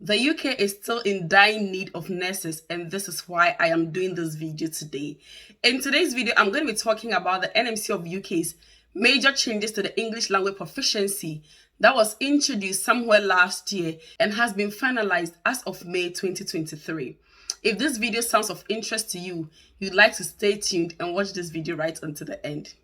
The UK is still in dying need of nurses, and this is why I am doing this video today. In today's video, I'm going to be talking about the NMC of UK's major changes to the English language proficiency that was introduced somewhere last year and has been finalized as of May 2023. If this video sounds of interest to you, you'd like to stay tuned and watch this video right until the end.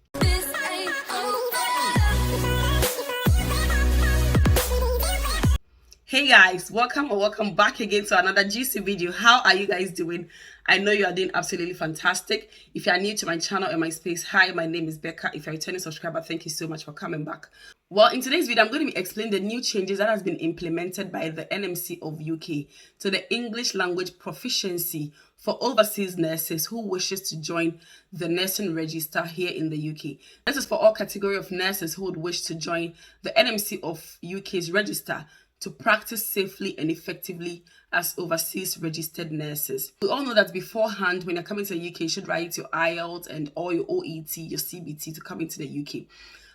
Hey guys, welcome back again to another juicy video. How are you guys doing? I know you are doing absolutely fantastic. If you are new to my channel and my space, hi, my name is Becca. If you're a returning subscriber, thank you so much for coming back. Well, in today's video, I'm going to be explaining the new changes that has been implemented by the NMC of UK to the English language proficiency for overseas nurses who wishes to join the nursing register here in the UK. This is for all category of nurses who would wish to join the NMC of UK's register to practice safely and effectively as overseas registered nurses. We all know that beforehand, when you're coming to the UK, you should write your IELTS and all your OET, your CBT to come into the UK.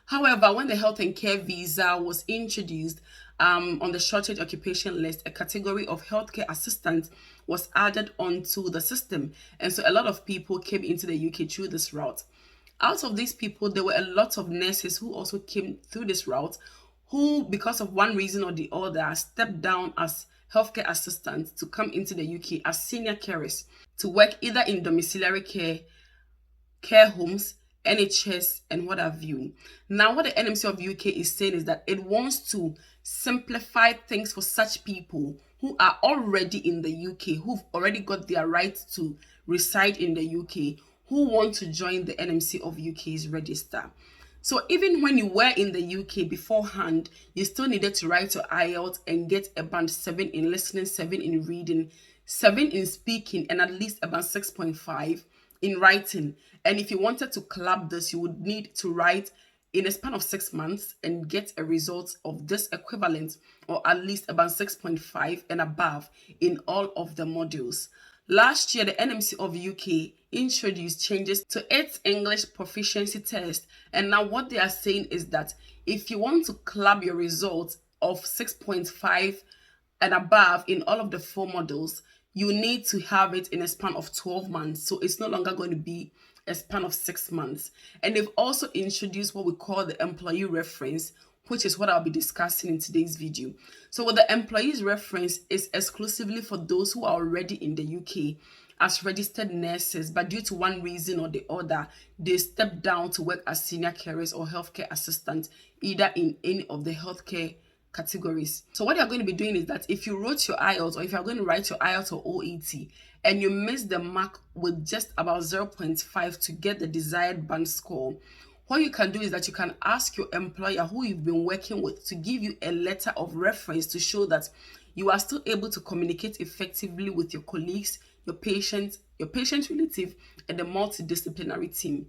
However, when the health and care visa was introduced on the shortage occupation list, a category of healthcare assistants was added onto the system. And so a lot of people came into the UK through this route. Out of these people, there were a lot of nurses who also came through this route who, because of one reason or the other, stepped down as healthcare assistants to come into the UK as senior carers to work either in domiciliary care homes, NHS, and what have you. Now, what the NMC of UK is saying is that it wants to simplify things for such people who are already in the UK, who've already got their right to reside in the UK, who want to join the NMC of UK's register. So even when you were in the UK beforehand, you still needed to write your IELTS and get a band 7 in listening, 7 in reading, 7 in speaking, and at least a band 6.5 in writing. And if you wanted to club this, you would need to write in a span of 6 months and get a result of this equivalent, or at least about 6.5 and above in all of the modules. Last year, the NMC of UK introduced changes to its English proficiency test. And now what they are saying is that if you want to club your results of 6.5 and above in all of the 4 modules, you need to have it in a span of 12 months. So it's no longer going to be a span of 6 months. And they've also introduced what we call the employee reference, which is what I'll be discussing in today's video. So what the employee's reference is exclusively for those who are already in the UK as registered nurses, but due to one reason or the other, they step down to work as senior carers or healthcare assistants, either in any of the healthcare categories. So what you're going to be doing is that if you wrote your IELTS, or if you're going to write your IELTS or OET, and you miss the mark with just about 0.5 to get the desired band score, what you can do is that you can ask your employer who you've been working with to give you a letter of reference to show that you are still able to communicate effectively with your colleagues, your patient relative, and the multidisciplinary team.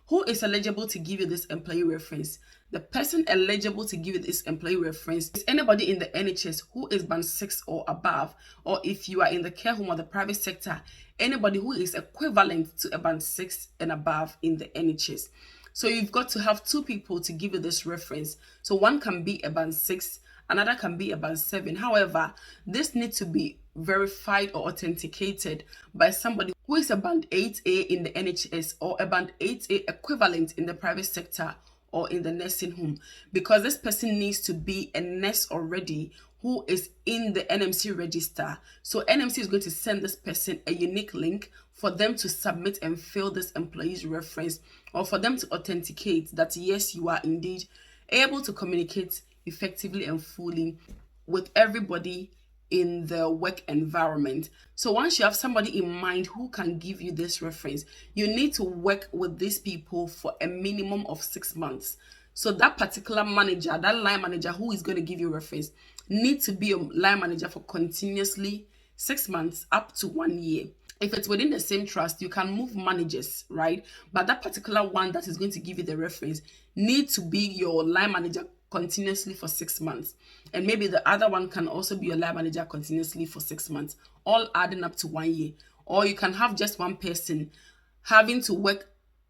Who is eligible to give you this employee reference? The person eligible to give you this employee reference is anybody in the NHS who is band 6 or above, or if you are in the care home or the private sector, anybody who is equivalent to a band 6 and above in the NHS. So you've got to have 2 people to give you this reference. So one can be a band 6, another can be a band 7. However, this needs to be verified or authenticated by somebody who is a band 8A in the NHS or a band 8A equivalent in the private sector or in the nursing home, because this person needs to be a nurse already who is in the NMC register. So NMC is going to send this person a unique link for them to submit and fill this employee's reference, or for them to authenticate that yes, you are indeed able to communicate effectively and fully with everybody in the work environment. So once you have somebody in mind who can give you this reference, you need to work with these people for a minimum of 6 months. So that particular manager, that line manager who is going to give you a reference, needs to be a line manager for continuously 6 months up to 1 year. If it's within the same trust, you can move managers, right? But that particular one that is going to give you the reference needs to be your line manager continuously for 6 months. And maybe the other one can also be your line manager continuously for 6 months, all adding up to 1 year. Or you can have just one person having to work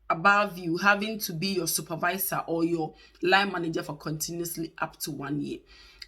above you, having to be your supervisor or your line manager for continuously up to 1 year.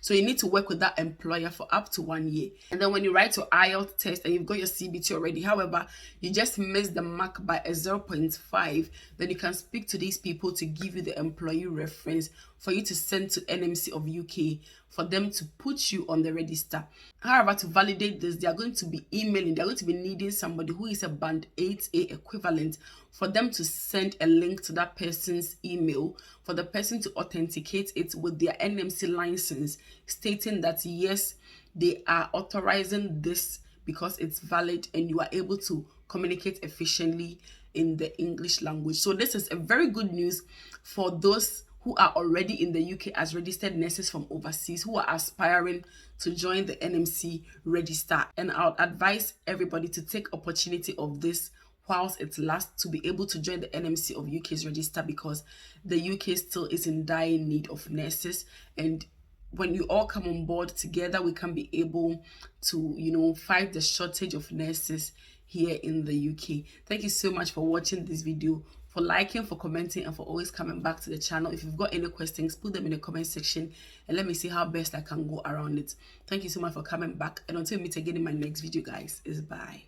So you need to work with that employer for up to 1 year. And then when you write your IELTS test and you've got your CBT already, however, you just missed the mark by a 0.5, then you can speak to these people to give you the employee reference for you to send to NMC of UK for them to put you on the register. However, to validate this, they are going to be emailing, they're going to be needing somebody who is a band 8A equivalent for them to send a link to that person's email for the person to authenticate it with their NMC license, stating that yes, they are authorizing this because it's valid and you are able to communicate efficiently in the English language. So this is a very good news for those who are already in the UK as registered nurses from overseas who are aspiring to join the NMC register. And I would advise everybody to take opportunity of this whilst it lasts to be able to join the NMC of UK's register, because the UK still is in dire need of nurses, and when you all come on board together, we can be able to, fight the shortage of nurses here in the UK. Thank you so much for watching this video, for liking, for commenting, and for always coming back to the channel. If you've got any questions, put them in the comment section and let me see how best I can go around it. Thank you so much for coming back, and until we meet again in my next video, guys, is bye.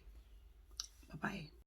Bye-bye.